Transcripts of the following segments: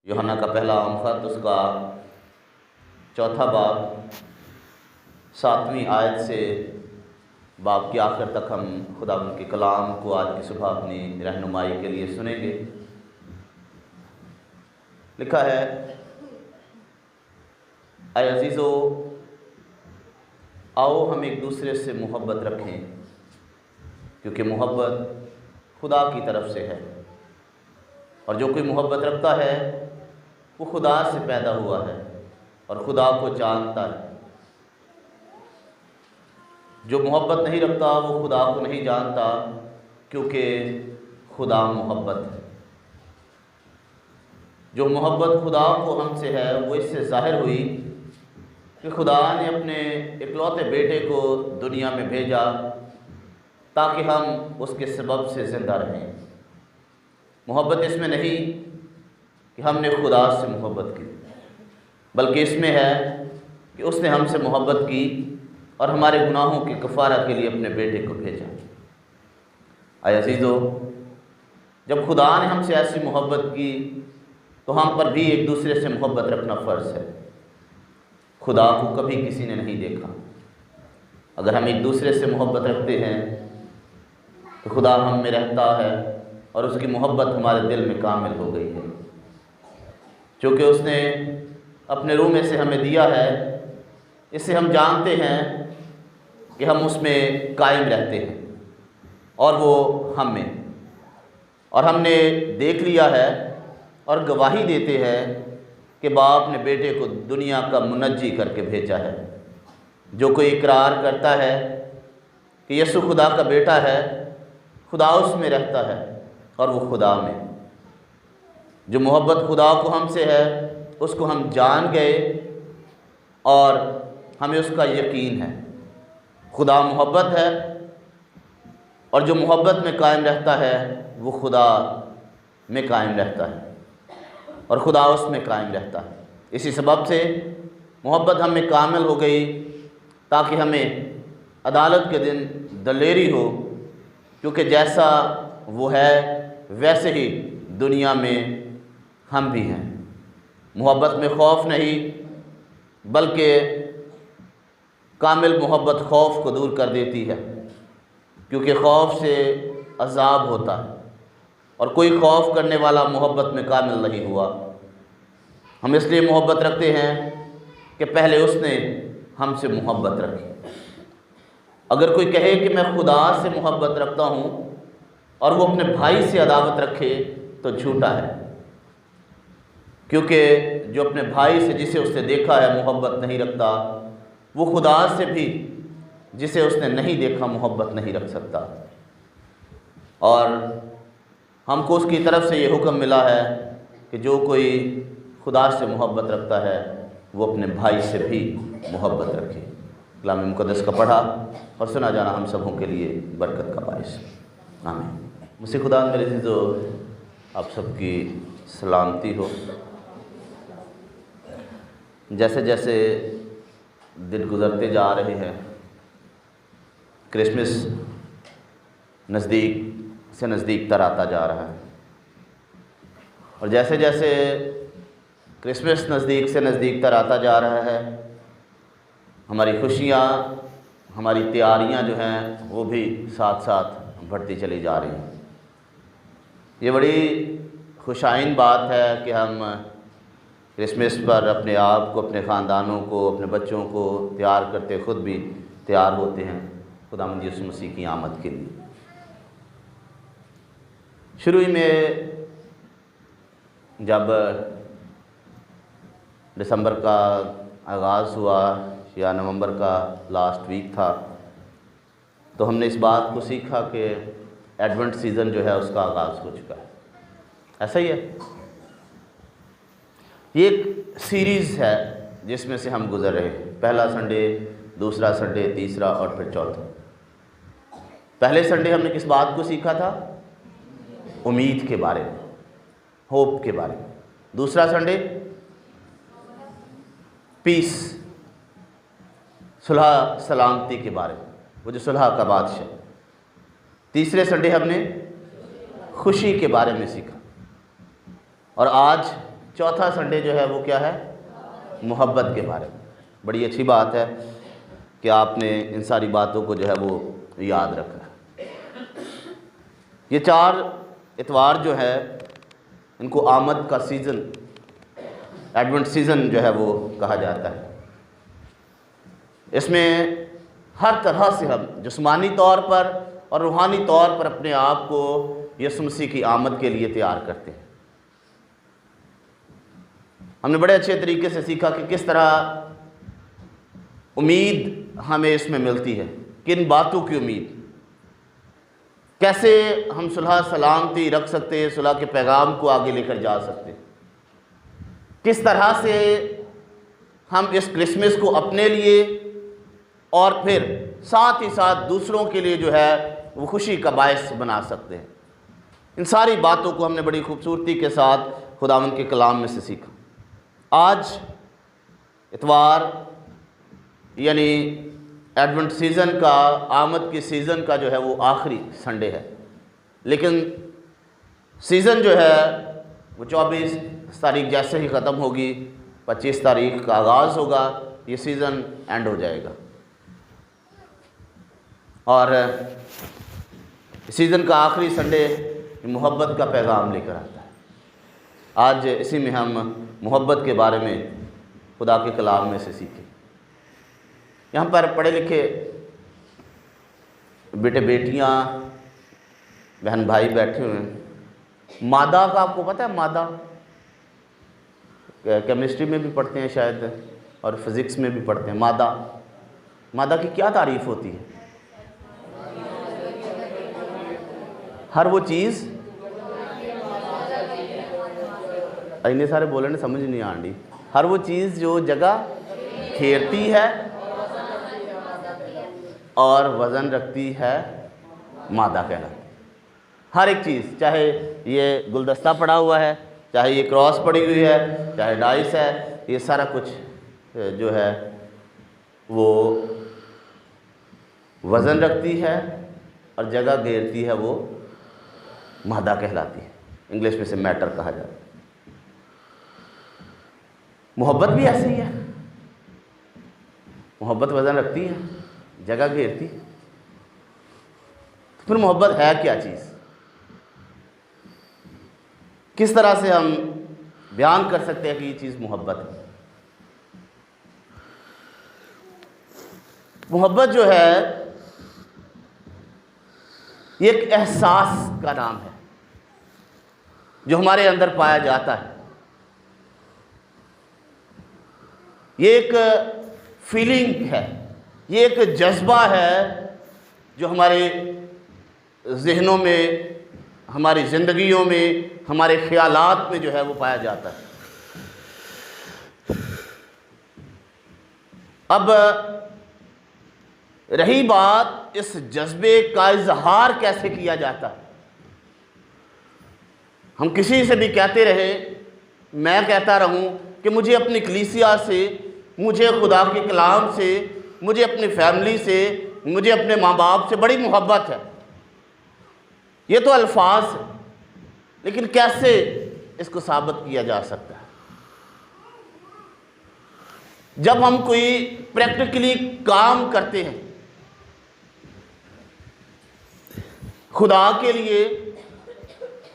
यूहन्ना का पहला आम खत उसका चौथा बाब 7वीं आयत से बाब के आखिर तक हम खुदा के कलाम को आज की सुबह अपनी रहनुमाई के लिए सुनेंगे। लिखा है, ऐ अजीज़ो, आओ हम एक दूसरे से मोहब्बत रखें, क्योंकि मोहब्बत खुदा की तरफ से है, और जो कोई मोहब्बत रखता है वो खुदा से पैदा हुआ है और खुदा को जानता है। जो मोहब्बत नहीं रखता वो खुदा को नहीं जानता, क्योंकि खुदा मोहब्बत है। जो मोहब्बत खुदा को हमसे है वो इससे ज़ाहिर हुई कि खुदा ने अपने इकलौते बेटे को दुनिया में भेजा ताकि हम उसके सबब से ज़िंदा रहें। मोहब्बत इसमें नहीं कि हमने खुदा से मोहब्बत की, बल्कि इसमें है कि उसने हमसे मोहब्बत की और हमारे गुनाहों के कफ़ारा के लिए अपने बेटे को भेजा। ऐ अज़ीज़ो, जब खुदा ने हमसे ऐसी मोहब्बत की तो हम पर भी एक दूसरे से मोहब्बत रखना फ़र्ज़ है। खुदा को कभी किसी ने नहीं देखा। अगर हम एक दूसरे से मोहब्बत रखते हैं तो खुदा हम में रहता है और उसकी मोहब्बत हमारे दिल में कामिल हो गई है। क्योंकि उसने अपने रूह में से हमें दिया है, इससे हम जानते हैं कि हम उसमें कायम रहते हैं और वो हम में। और हमने देख लिया है और गवाही देते हैं कि बाप ने बेटे को दुनिया का मुनज्जी करके भेजा है। जो कोई इकरार करता है कि यीशु खुदा का बेटा है, खुदा उसमें रहता है और वो खुदा में। जो मोहब्बत खुदा को हमसे है उसको हम जान गए और हमें उसका यकीन है। खुदा मोहब्बत है और जो मोहब्बत में कायम रहता है वो खुदा में कायम रहता है और खुदा उसमें कायम रहता है। इसी सबब से मोहब्बत हम में कामिल हो गई ताकि हमें अदालत के दिन दलेरी हो, क्योंकि जैसा वो है वैसे ही दुनिया में हम भी हैं। मोहब्बत में खौफ नहीं, बल्कि कामिल मोहब्बत खौफ को दूर कर देती है, क्योंकि खौफ से अज़ाब होता है और कोई खौफ करने वाला मोहब्बत में कामिल नहीं हुआ। हम इसलिए मोहब्बत रखते हैं कि पहले उसने हमसे मोहब्बत रखी। अगर कोई कहे कि मैं खुदा से मोहब्बत रखता हूँ और वो अपने भाई से अदावत रखे तो झूठा है, क्योंकि जो अपने भाई से जिसे उसने देखा है मोहब्बत नहीं रखता, वो खुदा से भी जिसे उसने नहीं देखा मोहब्बत नहीं रख सकता। और हमको उसकी तरफ से ये हुक्म मिला है कि जो कोई खुदा से मोहब्बत रखता है वो अपने भाई से भी मोहब्बत रखे। कलाम मुक़द्दस का पढ़ा और सुना जाना हम सबों के लिए बरकत का बाइस। आमीन। मुझसे खुदा मेरे से जो आप सबकी सलामती हो। जैसे जैसे दिन गुज़रते जा रहे हैं, क्रिसमस नज़दीक से नज़दीक तर आता जा रहा है, और जैसे जैसे क्रिसमस नज़दीक से नज़दीक तर आता जा रहा है, हमारी खुशियाँ, हमारी तैयारियाँ जो हैं वो भी साथ साथ बढ़ती चली जा रही हैं। ये बड़ी खुशाइन बात है कि हम क्रिसमस पर अपने आप को, अपने ख़ानदानों को, अपने बच्चों को तैयार करते, ख़ुद भी तैयार होते हैं खुदावंद यीशु मसीह की आमद के लिए। शुरू में जब दिसंबर का आगाज़ हुआ या नवंबर का लास्ट वीक था, तो हमने इस बात को सीखा कि एडवेंट सीज़न जो है उसका आगाज़ हो चुका है। ऐसा ही है, ये एक सीरीज़ है जिसमें से हम गुज़र रहे हैं। पहला संडे, दूसरा संडे, तीसरा और फिर चौथा। पहले संडे हमने किस बात को सीखा था? उम्मीद के बारे में, होप के बारे में। दूसरा संडे पीस, सुलह सलामती के बारे में, वो जो सुलह का बादशाह। तीसरे संडे हमने खुशी के बारे में सीखा, और आज चौथा संडे जो है वो क्या है, मोहब्बत के बारे में। बड़ी अच्छी बात है कि आपने इन सारी बातों को जो है वो याद रखा। ये 4 इतवार जो है इनको आमद का सीज़न, एडवेंट सीज़न जो है वो कहा जाता है। इसमें हर तरह से हम जिस्मानी तौर पर और रूहानी तौर पर अपने आप को यीशु मसीह की आमद के लिए तैयार करते हैं। हमने बड़े अच्छे तरीके से सीखा कि किस तरह उम्मीद हमें इसमें मिलती है, किन बातों की उम्मीद, कैसे हम सुलह सलामती रख सकते हैं, सुलह के पैगाम को आगे लेकर जा सकते हैं, किस तरह से हम इस क्रिसमस को अपने लिए और फिर साथ ही साथ दूसरों के लिए जो है वो खुशी का बायस बना सकते हैं। इन सारी बातों को हमने बड़ी खूबसूरती के साथ खुदावंद के कलाम में से सीखा। आज इतवार यानी एडवेंट सीज़न का, आमद की सीज़न का जो है वो आखिरी संडे है, लेकिन सीज़न जो है वो 24 तारीख जैसे ही ख़त्म होगी, 25 तारीख का आगाज़ होगा, ये सीज़न एंड हो जाएगा और सीज़न का आखिरी संडे मोहब्बत का पैगाम लेकर आता है। आज इसी में हम मोहब्बत के बारे में खुदा के कलाम में से सीखें। यहाँ पर पढ़े लिखे बेटे बेटियाँ, बहन भाई बैठे हुए हैं। मादा का आपको पता है? मादा केमिस्ट्री में भी पढ़ते हैं शायद और फिज़िक्स में भी पढ़ते हैं। मादा, मादा की क्या तारीफ़ होती है? हर वो चीज़, इतने सारे बोले ने समझ नहीं आंडी। हर वो चीज़ जो जगह घेरती है और वज़न रखती है, मादा कहलाती है। हर एक चीज़, चाहे ये गुलदस्ता पड़ा हुआ है, चाहे ये क्रॉस पड़ी हुई है, चाहे डाइस है, ये सारा कुछ जो है वो वज़न रखती है और जगह घेरती है, वो मादा कहलाती है। इंग्लिश में से मैटर कहा जाता है। मोहब्बत भी ऐसे ही है। मोहब्बत वज़न रखती है, जगह घेरती है। तो फिर मोहब्बत है क्या चीज़? किस तरह से हम बयान कर सकते हैं कि ये चीज़ मोहब्बत है? मोहब्बत जो है ये एक एहसास का नाम है जो हमारे अंदर पाया जाता है। ये एक फीलिंग है, ये एक जज्बा है जो हमारे जहनों में, हमारी ज़िंदगियों में, हमारे ख्यालात में जो है वो पाया जाता है। अब रही बात इस जज्बे का इजहार कैसे किया जाता है। हम किसी से भी कहते रहे, मैं कहता रहूं कि मुझे अपनी कलीसिया से, मुझे खुदा के कलाम से, मुझे अपनी फैमिली से, मुझे अपने माँ बाप से बड़ी मोहब्बत है, ये तो अल्फाज है, लेकिन कैसे इसको साबित किया जा सकता है? जब हम कोई प्रैक्टिकली काम करते हैं खुदा के लिए,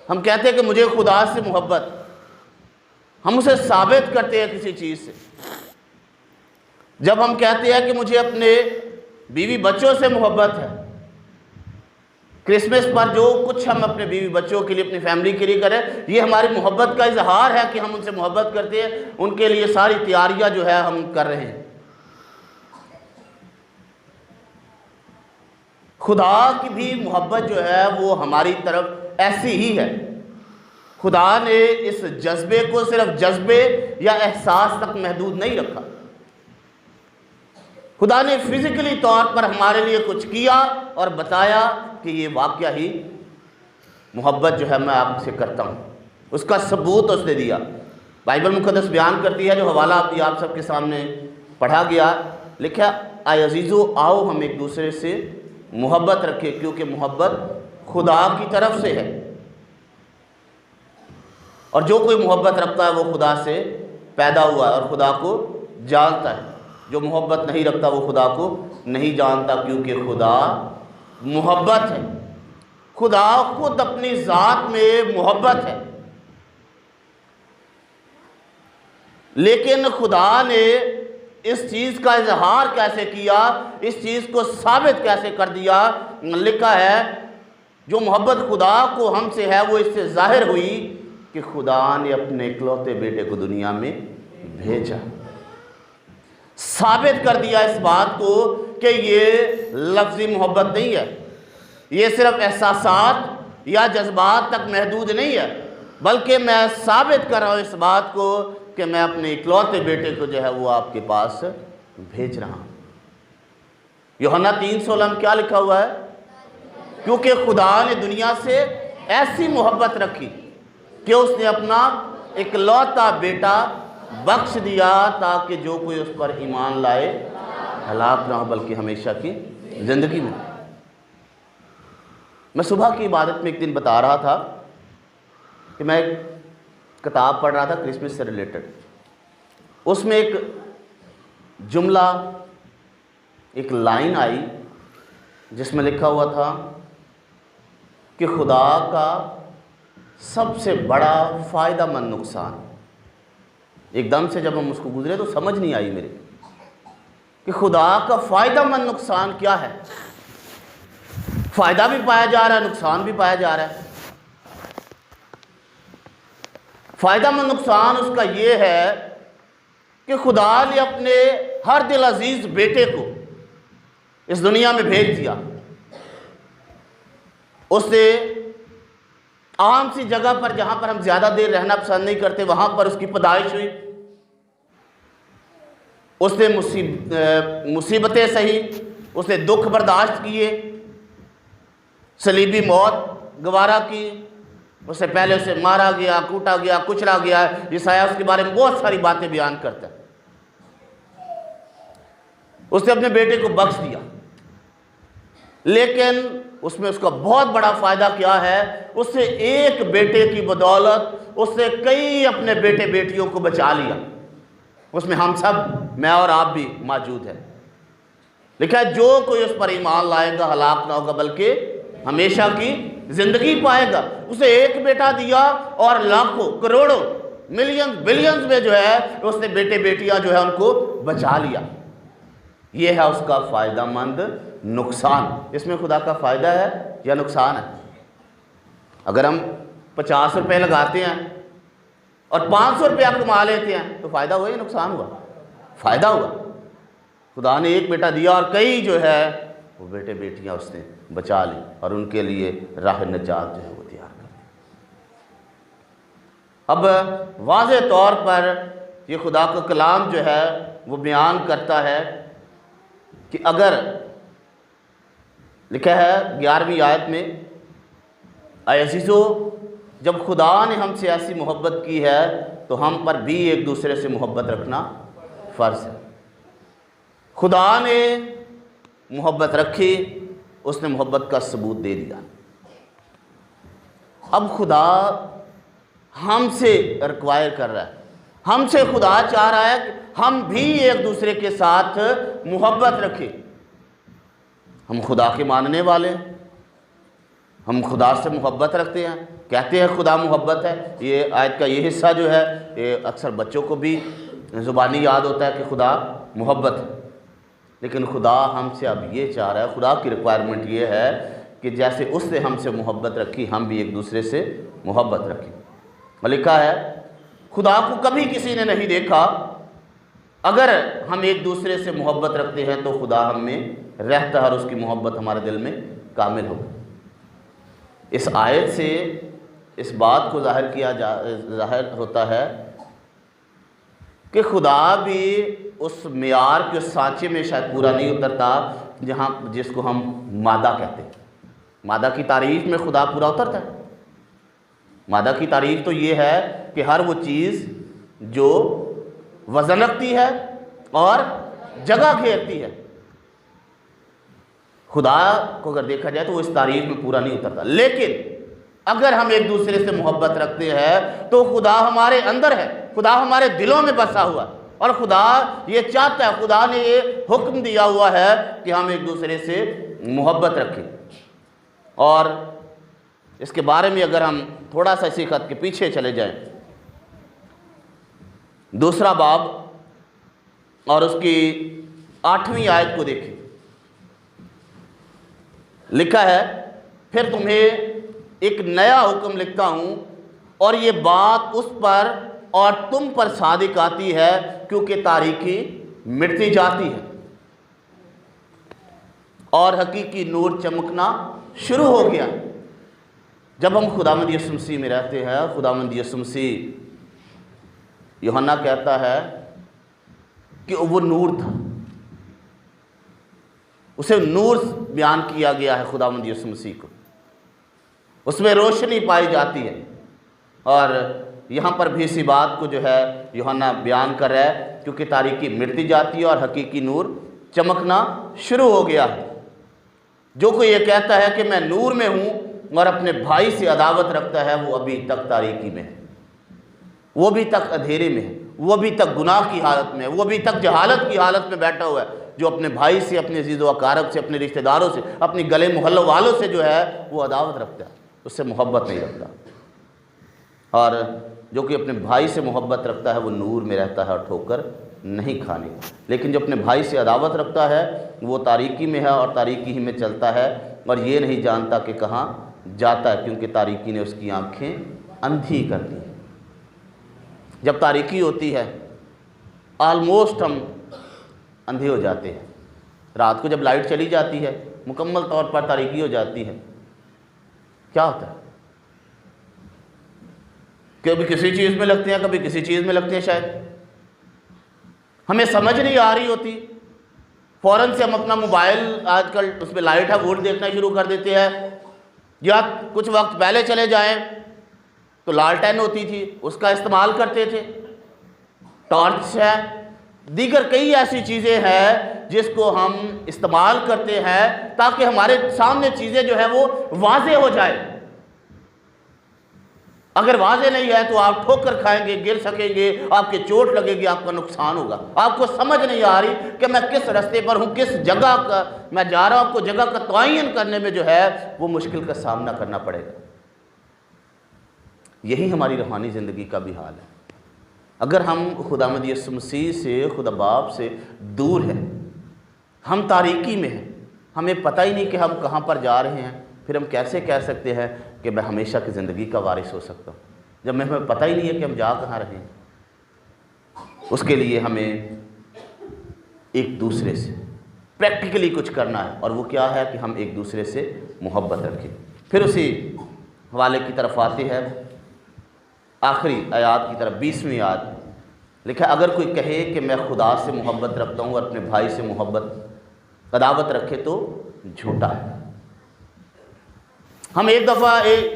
हम कहते हैं कि मुझे खुदा से मोहब्बत, हम उसे साबित करते हैं किसी चीज़ से। जब हम कहते हैं कि मुझे अपने बीवी बच्चों से मोहब्बत है, क्रिसमस पर जो कुछ हम अपने बीवी बच्चों के लिए, अपनी फैमिली के लिए करें, ये हमारी मोहब्बत का इजहार है कि हम उनसे मोहब्बत करते हैं, उनके लिए सारी तैयारियां जो है हम कर रहे हैं। खुदा की भी मोहब्बत जो है वो हमारी तरफ ऐसी ही है। खुदा ने इस जज्बे को सिर्फ जज्बे या एहसास तक महदूद नहीं रखा। खुदा ने फिजिकली तौर पर हमारे लिए कुछ किया और बताया कि ये वाकया ही मोहब्बत जो है मैं आपसे करता हूँ, उसका सबूत उसने दिया। बाइबल मुक़द्दस बयान करती है, जो हवाला अभी आप सबके सामने पढ़ा गया, लिखा, आए अजीज़ो आओ हम एक दूसरे से मोहब्बत रखें क्योंकि मोहब्बत खुदा की तरफ से है। और जो कोई मोहब्बत रखता है वो खुदा से पैदा हुआ है और खुदा को जानता है। जो मोहब्बत नहीं रखता वो खुदा को नहीं जानता, क्योंकि खुदा मोहब्बत है। खुदा खुद अपनी ज़ात में मोहब्बत है, लेकिन खुदा ने इस चीज़ का इजहार कैसे किया, इस चीज़ को साबित कैसे कर दिया। लिखा है जो मोहब्बत खुदा को हमसे है वो इससे जाहिर हुई कि खुदा ने अपने इकलौते बेटे को दुनिया में भेजा। साबित कर दिया इस बात को कि ये लफ्ज़ी मोहब्बत नहीं है, ये सिर्फ एहसासात या जज्बात तक महदूद नहीं है, बल्कि मैं साबित कर रहा हूँ इस बात को कि मैं अपने इकलौते बेटे को जो है वो आपके पास भेज रहा हूँ। यूहन्ना 3:16 में क्या लिखा हुआ है? क्योंकि खुदा ने दुनिया से ऐसी मोहब्बत रखी कि उसने अपना इकलौता बेटा बख्श दिया, ताकि जो कोई उस पर ईमान लाए हलाक ना हो बल्कि हमेशा की ज़िंदगी में। मैं सुबह की इबादत में एक दिन बता रहा था कि मैं एक किताब पढ़ रहा था क्रिसमस से रिलेटेड। उसमें एक जुमला, एक लाइन आई जिसमें लिखा हुआ था कि खुदा का सबसे बड़ा फ़ायदामंद नुकसान। एकदम से जब हम उसको गुजरे तो समझ नहीं आई मेरे कि खुदा का फ़ायदामंद नुकसान क्या है। फ़ायदा भी पाया जा रहा है, नुकसान भी पाया जा रहा है। फ़ायदामंद नुकसान उसका ये है कि खुदा ने अपने हर दिल अजीज़ बेटे को इस दुनिया में भेज दिया। उससे आम सी जगह पर, जहाँ पर हम ज़्यादा देर रहना पसंद नहीं करते, वहाँ पर उसकी पैदाइश हुई। उसने मुसीबतें सही, उसने दुख बर्दाश्त किए, सलीबी मौत गवारा की। उससे पहले उसे मारा गया, कूटा गया, कुचला गया। यशायाह उसके बारे में बहुत सारी बातें बयान करता है। उसने अपने बेटे को बख्श दिया, लेकिन उसमें उसका बहुत बड़ा फ़ायदा क्या है? उससे एक बेटे की बदौलत उससे कई अपने बेटे बेटियों को बचा लिया। उसमें हम सब, मैं और आप भी मौजूद हैं। लिखा है जो कोई उस पर ईमान लाएगा हलाक ना होगा बल्कि हमेशा की ज़िंदगी पाएगा। उसे एक बेटा दिया और लाखों, करोड़ों, मिलियंस, बिलियंस में जो है उसने बेटे बेटियां जो है उनको बचा लिया। ये है उसका फ़ायदामंद नुकसान। इसमें खुदा का फ़ायदा है या नुकसान है? अगर हम 50 रुपये लगाते हैं और 500 रुपया कमा लेते हैं तो फ़ायदा हुआ या नुकसान हुआ? फ़ायदा हुआ। खुदा ने एक बेटा दिया और कई जो है वो बेटे बेटियां उसने बचा ली और उनके लिए राह नजात जो है वो तैयार कर दी। अब वाज़े तौर पर ये खुदा का कलाम जो है वो बयान करता है कि अगर, लिखा है 11वीं आयत में, अज़ीज़ो जब खुदा ने हमसे ऐसी मोहब्बत की है तो हम पर भी एक दूसरे से मोहब्बत रखना फ़र्ज़ है। खुदा ने मोहब्बत रखी, उसने मोहब्बत का सबूत दे दिया। अब खुदा हमसे रिक्वायर कर रहा है, हमसे खुदा चाह रहा है कि हम भी एक दूसरे के साथ मोहब्बत रखें। हम खुदा के मानने वाले हैं, हम खुदा से मोहब्बत रखते हैं, कहते हैं खुदा मोहब्बत है। ये आयत का ये हिस्सा जो है ये अक्सर बच्चों को भी ज़ुबानी याद होता है कि खुदा मोहब्बत है, लेकिन खुदा हमसे अब ये चाह रहा है, खुदा की रिक्वायरमेंट ये है कि जैसे उसने हमसे मोहब्बत रखी हम भी एक दूसरे से मोहब्बत रखें। लिखा है खुदा को कभी किसी ने नहीं देखा, अगर हम एक दूसरे से मोहब्बत रखते हैं तो खुदा हम में रहता है और उसकी मोहब्बत हमारे दिल में कामिल हो। इस आयत से इस बात को जाहिर होता है कि खुदा भी उस मियार के सांचे में शायद पूरा नहीं उतरता जिसको हम मादा कहते हैं। मादा की तारीफ़ में खुदा पूरा उतरता है। मादा की तारीफ़ तो ये है कि हर वो चीज़ जो वज़न रखती है और जगह घेरती है, खुदा को अगर देखा जाए तो वो इस तारीफ़ में पूरा नहीं उतरता। लेकिन अगर हम एक दूसरे से मोहब्बत रखते हैं तो खुदा हमारे अंदर है, खुदा हमारे दिलों में बसा हुआ है, और खुदा ये चाहता है, खुदा ने ये हुक्म दिया हुआ है कि हम एक दूसरे से मोहब्बत रखें। और इसके बारे में अगर हम थोड़ा सा इसी खत के पीछे चले जाएं, दूसरा बाब और उसकी 8वीं आयत को देखें, लिखा है, फिर तुम्हें एक नया हुक्म लिखता हूं और ये बात उस पर और तुम पर सादिक आती है क्योंकि तारीकी मिटती जाती है और हकीकी नूर चमकना शुरू हो गया। जब हम खुदावंद यीशु मसीह में रहते हैं, खुदावंद यीशु मसीह, यूहन्ना कहता है कि वो नूर था, उसे नूर बयान किया गया है खुदावंद यीशु मसीह को, उसमें रोशनी पाई जाती है। और यहाँ पर भी इसी बात को जो है यूहन्ना बयान कर रहा है, क्योंकि तारीकी मिटती जाती है और हकीकी नूर चमकना शुरू हो गया है। जो कोई ये कहता है कि मैं नूर में हूँ और अपने भाई से अदावत रखता है, वो अभी तक तारीकी में है, वो भी तक अंधेरे में है, वो भी तक गुनाह की हालत में है, वो भी तक जहालत की हालत में बैठा हुआ है। जो अपने भाई से, अपने अजीज़ व अकारब से, अपने रिश्तेदारों से, अपने गले मोहल्लों वालों से जो है वो अदावत रखता है, उससे मोहब्बत नहीं रखता। और जो कि अपने भाई से मोहब्बत रखता है वो नूर में रहता है और ठोकर नहीं खाने। लेकिन जो अपने भाई से अदावत रखता है वो तारीकी में है और तारीकी ही में चलता है और ये नहीं जानता कि कहाँ जाता है, क्योंकि तारीकी ने उसकी आँखें अंधी कर दी। जब तारीकी होती है ऑलमोस्ट हम अंधे हो जाते हैं। रात को जब लाइट चली जाती है मुकम्मल तौर पर तारीकी हो जाती है, क्या होता है, कभी किसी चीज़ में लगते हैं, कभी किसी चीज़ में लगते हैं, शायद हमें समझ नहीं आ रही होती, फ़ौरन से हम अपना मोबाइल, आजकल उसमें लाइट है, वो देखना शुरू कर देते हैं। या कुछ वक्त पहले चले जाएं तो लालटेन होती थी, उसका इस्तेमाल करते थे, टॉर्च है, दीगर कई ऐसी चीज़ें हैं जिसको हम इस्तेमाल करते हैं ताकि हमारे सामने चीज़ें जो है वो वाज़े हो जाए। अगर वाज़े नहीं है तो आप ठोकर खाएंगे, गिर सकेंगे, आपके चोट लगेगी, आपका नुकसान होगा। आपको समझ नहीं आ रही कि मैं किस रास्ते पर हूँ, किस जगह का मैं जा रहा हूँ, आपको जगह का तयन करने में जो है वो मुश्किल का सामना करना पड़ेगा। यही हमारी रूहानी ज़िंदगी का भी हाल है। अगर हम खुदावंद यीशु मसीह से, खुदा बाप से दूर हैं, हम तारीकी में हैं, हमें पता ही नहीं कि हम कहाँ पर जा रहे हैं, फिर हम कैसे कह सकते हैं कि मैं हमेशा की ज़िंदगी का वारिस हो सकता हूँ, जब हमें पता ही नहीं है कि हम जा कहाँ रहे हैं। उसके लिए हमें एक दूसरे से प्रैक्टिकली कुछ करना है, और वो क्या है कि हम एक दूसरे से मोहब्बत रखें। फिर उसी हवाले की तरफ आते हैं, आखिरी आयत की तरफ, 20वीं आयत, लिखा, अगर कोई कहे कि मैं खुदा से मोहब्बत रखता हूँ और अपने भाई से मोहब्बत अदावत रखे तो झूठा है। हम एक दफ़ा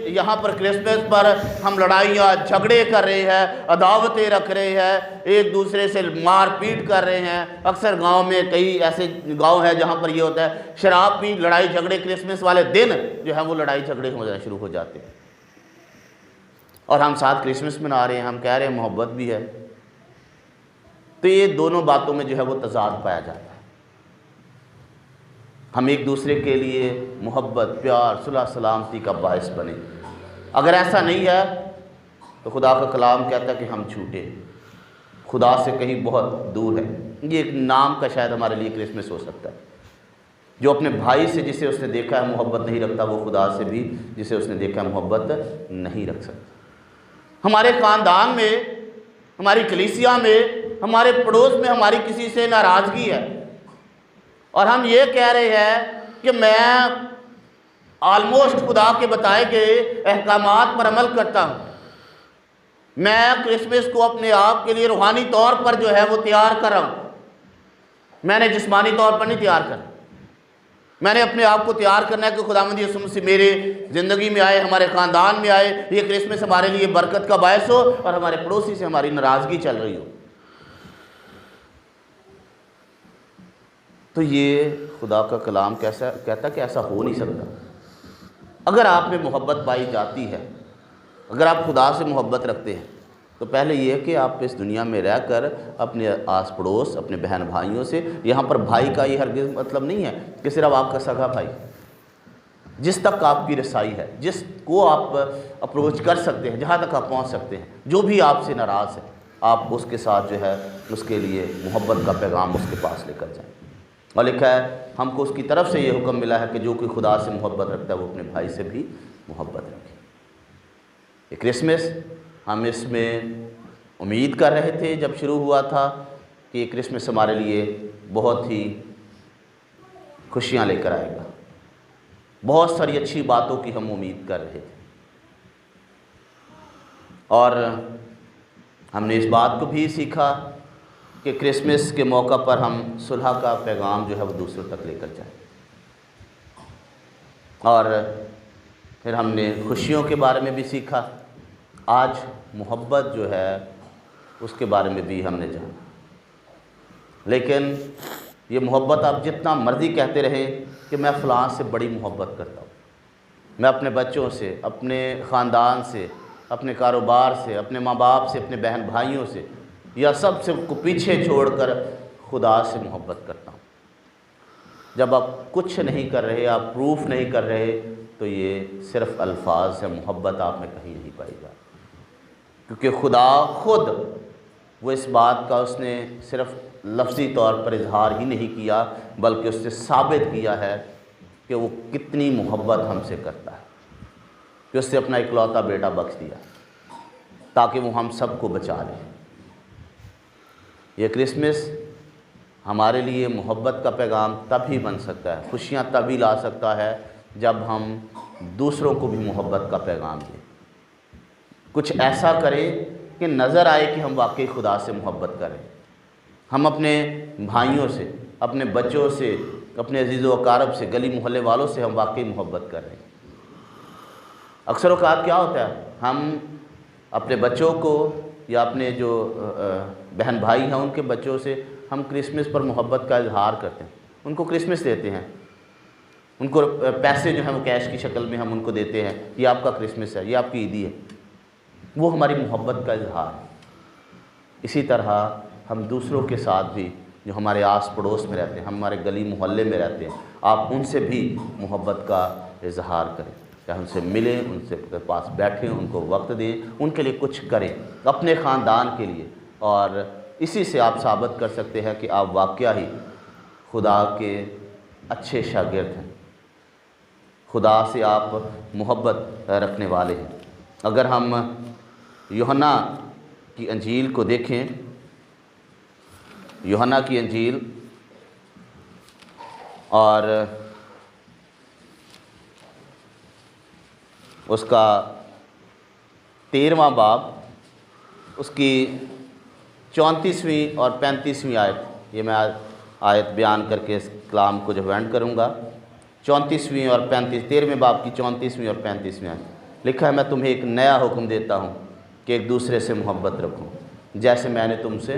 यहाँ पर क्रिसमस पर हम लड़ाइयाँ झगड़े कर रहे हैं, अदावतें रख रहे हैं, एक दूसरे से मार पीट कर रहे हैं। अक्सर गांव में कई ऐसे गांव हैं जहाँ पर ये होता है, शराब पी, लड़ाई झगड़े, क्रिसमस वाले दिन जो है वो लड़ाई झगड़े हो जाना शुरू हो जाते हैं। और हम साथ क्रिसमस मना रहे हैं, हम कह रहे हैं मोहब्बत भी है, तो ये दोनों बातों में जो है वो तज़ाद पाया जाता है। हम एक दूसरे के लिए मोहब्बत, प्यार, सुलह सलामती का बायस बने। अगर ऐसा नहीं है तो खुदा का कलाम कहता है कि हम झूठे, खुदा से कहीं बहुत दूर है। ये एक नाम का शायद हमारे लिए क्रिसमस हो सकता है। जो अपने भाई से जिसे उसने देखा है मोहब्बत नहीं रखता, वो खुदा से भी जिसे उसने देखा है मोहब्बत नहीं रख सकता। हमारे ख़ानदान में, हमारी कलीसिया में, हमारे पड़ोस में हमारी किसी से नाराज़गी है और हम ये कह रहे हैं कि मैं ऑलमोस्ट खुदा के बताए गए अहकामात पर अमल करता हूँ, मैं क्रिसमस को अपने आप के लिए रूहानी तौर पर जो है वो तैयार कर रहा हूँ, मैंने जिस्मानी तौर पर नहीं तैयार करना। मैंने अपने आप को तैयार करना है कि खुदावंद यीशु मसीह मेरे ज़िंदगी में आए, हमारे ख़ानदान में आए, ये क्रिसमस हमारे लिए बरकत का बायस हो और हमारे पड़ोसी से हमारी नाराज़गी चल रही हो। तो ये खुदा का कलाम कैसा कहता कि ऐसा हो नहीं सकता। अगर आप में मोहब्बत पाई जाती है, अगर आप खुदा से मोहब्बत रखते हैं, तो पहले ये है कि आप इस दुनिया में रहकर अपने आस पड़ोस, अपने बहन भाइयों से, यहाँ पर भाई का ये हरगिज़ मतलब नहीं है कि सिर्फ आपका सगा भाई, जिस तक आपकी रसाई है, जिसको आप अप्रोच कर सकते हैं, जहाँ तक आप पहुँच सकते हैं, जो भी आपसे नाराज़ है, आप उसके साथ जो है उसके लिए मोहब्बत का पैगाम उसके पास लेकर जाएं। और लिखा है हमको उसकी तरफ से ये हुक्म मिला है कि जो कोई खुदा से मोहब्बत रखता है वो अपने भाई से भी मोहब्बत रखे। ये क्रिसमस हम इसमें उम्मीद कर रहे थे जब शुरू हुआ था कि ये क्रिसमस हमारे लिए बहुत ही खुशियाँ लेकर आएगा, बहुत सारी अच्छी बातों की हम उम्मीद कर रहे थे। और हमने इस बात को भी सीखा कि क्रिसमस के मौका पर हम सुलह का पैगाम जो है वो दूसरों तक लेकर जाएं। और फिर हमने खुशियों के बारे में भी सीखा। आज मोहब्बत जो है उसके बारे में भी हमने जाना। लेकिन ये मोहब्बत आप जितना मर्ज़ी कहते रहें कि मैं फ़लाँ से बड़ी मोहब्बत करता हूँ, मैं अपने बच्चों से, अपने ख़ानदान से, अपने कारोबार से, अपने माँ बाप से, अपने बहन भाइयों से, या सब से को पीछे छोड़कर खुदा से मोहब्बत करता हूँ। जब आप कुछ नहीं कर रहे, आप प्रूफ नहीं कर रहे, तो ये सिर्फ़ अल्फाज है, मोहब्बत आप में कहीं नहीं पाई जाती। क्योंकि खुदा खुद वो इस बात का उसने सिर्फ़ लफ्ज़ी तौर पर इजहार ही नहीं किया, बल्कि उसने साबित किया है कि वो कितनी मोहब्बत हमसे करता है, कि उससे अपना इकलौता बेटा बख्श दिया ताकि वो हम सबको बचा ले। ये क्रिसमस हमारे लिए मोहब्बत का पैगाम तभी बन सकता है, खुशियाँ तभी ला सकता है जब हम दूसरों को भी मोहब्बत का पैगाम दें। कुछ ऐसा करें कि नज़र आए कि हम वाकई खुदा से मोहब्बत करें। हम अपने भाइयों से, अपने बच्चों से, अपने अजीज़ व अकारब से, गली मोहल्ले वालों से हम वाकई मोहब्बत कर रहे हैं। अक्सर औक़ात क्या होता है, हम अपने बच्चों को या अपने जो बहन भाई हैं उनके बच्चों से हम क्रिसमस पर मोहब्बत का इजहार करते हैं, उनको क्रिसमस देते हैं, उनको पैसे जो हैं वो कैश की शक्ल में हम उनको देते हैं, ये आपका क्रिसमस है, ये आपकी ईदी है, वो हमारी मोहब्बत का इजहार है। इसी तरह हम दूसरों के साथ भी, जो हमारे आस पड़ोस में रहते हैं, हमारे गली मोहल्ले में रहते हैं, आप उनसे भी मोहब्बत का इजहार करें, या उनसे मिलें, उनसे पास बैठें, उनको वक्त दें, उनके लिए कुछ करें, अपने ख़ानदान के लिए। और इसी से आप साबित कर सकते हैं कि आप वाकया ही खुदा के अच्छे शागिर्द हैं, खुदा से आप मोहब्बत रखने वाले हैं। अगर हम यूहन्ना की अंजील को देखें, यूहन्ना की अंजील और उसका 13वां बाब, उसकी 34वीं और 35वीं आयत, ये मैं आयत बयान करके इस कलाम को जब एंड करूँगा। 34वीं और 13वें बाब की 34वीं और 35वीं आयत लिखा है, मैं तुम्हें एक नया हुक्म देता हूँ कि एक दूसरे से मोहब्बत रखो, जैसे मैंने तुमसे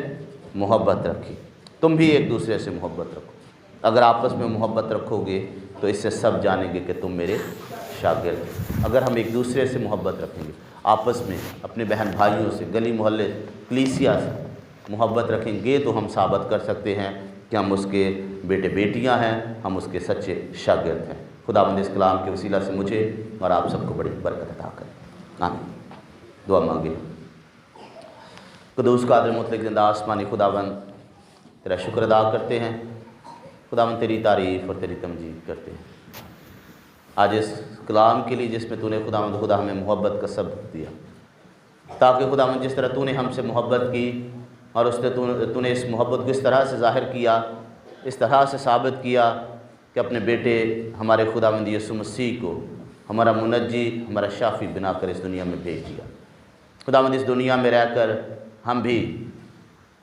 मोहब्बत रखी, तुम भी एक दूसरे से मोहब्बत रखो। अगर आपस में मोहब्बत रखोगे तो इससे सब जानेंगे कि तुम मेरे शागिर्द हो। अगर हम एक दूसरे से मोहब्बत रखेंगे, आपस में अपने बहन भाइयों से, गली मोहल्ले, कलीसिया से मोहब्बत रखेंगे, तो हम साबित कर सकते हैं कि हम उसके बेटे बेटियां हैं, हम उसके सच्चे शागिर्द हैं। खुदावंद इस कलाम के वसीला से मुझे और आप सबको बड़ी बरकत अता करें। आमीन। दुआ मांगे। कुदूस कादिर मुतलक ज़िंदा आसमानी खुदावंद, तेरा शुक्र अदा करते हैं। खुदावंद तेरी तारीफ़ और तेरी तमजीद करते हैं आज इस कलाम के लिए जिसमें तूने खुदावंद खुदा हमें मोहब्बत का सबक दिया, ताकि खुदावंद जिस तरह तूने हमसे मोहब्बत की और उसने तूने इस मोहब्बत को इस तरह से ज़ाहिर किया, इस तरह से साबित किया कि अपने बेटे हमारे खुदावंद यीशु मसीह को हमारा मुनज्जी, हमारा शाफ़ी बनाकर इस दुनिया में भेज दिया। खुदावंद इस दुनिया में रहकर हम भी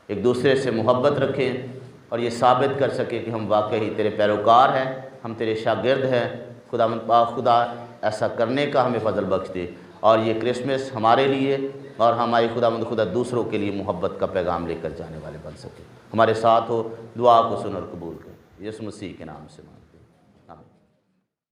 एक दूसरे से मोहब्बत रखें और ये साबित कर सकें कि हम वाकई तेरे पैरोकार हैं, हम तेरे शागिर्द हैं। खुदावंद पाक खुदा ऐसा करने का हमें फजल बख्श दे, और ये क्रिसमस हमारे लिए और हमारे खुदावंद खुदा दूसरों के लिए मोहब्बत का पैगाम लेकर जाने वाले बन सके। हमारे साथ हो, दुआ को सुन और कबूल कर, यीशु मसीह के नाम से मांग।